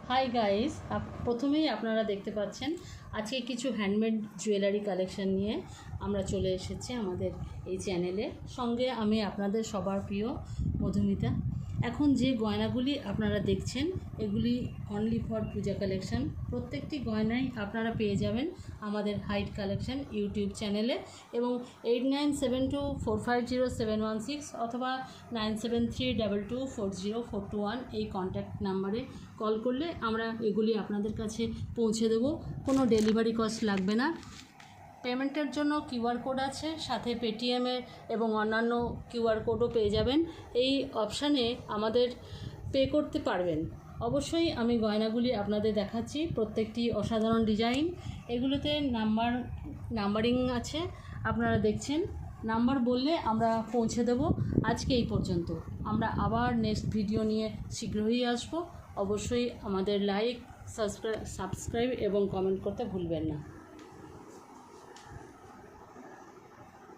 Hi guys, প্রথমেই আপনারা দেখতে পাচ্ছেন আজকে কিছু হ্যান্ডমেড জুয়েলারি কালেকশন নিয়ে আমরা চলে এসেছি আমাদের এই চ্যানেলে। সঙ্গে আমি আপনাদের সবার প্রিয় মধুমিতা। এখন যে গয়নাগুলি আপনারা দেখছেন এগুলি অনলি ফর পূজা কালেকশন। প্রত্যেকটি গয়নাই আপনারা পেয়ে যাবেন আমাদের হাইট কালেকশন ইউটিউব চ্যানেলে এবং 8972450716 অথবা 9732240421 এই কন্ট্যাক্ট নাম্বারে কল করলে আমরা এগুলি আপনাদের কাছে পৌঁছে দেব। কোনো ডেলিভারি কস্ট লাগবে না। পেমেন্টের জন্য কিউআর কোড আছে, সাথে পেটিএমের এবং অন্যান্য কিউআর কোডও পেয়ে যাবেন। এই অপশানে আমাদের পে করতে পারবেন। অবশ্যই আমি গয়নাগুলি আপনাদের দেখাচ্ছি, প্রত্যেকটি অসাধারণ ডিজাইন। এগুলোতে নাম্বারিং আছে, আপনারা দেখছেন। নাম্বার বললে আমরা পৌঁছে দেব। আজকে এই পর্যন্ত, আমরা আবার নেক্সট ভিডিও নিয়ে শীঘ্রই আসব। অবশ্যই আমাদের লাইক, সাবস্ক্রাইব এবং কমেন্ট করতে ভুলবেন না।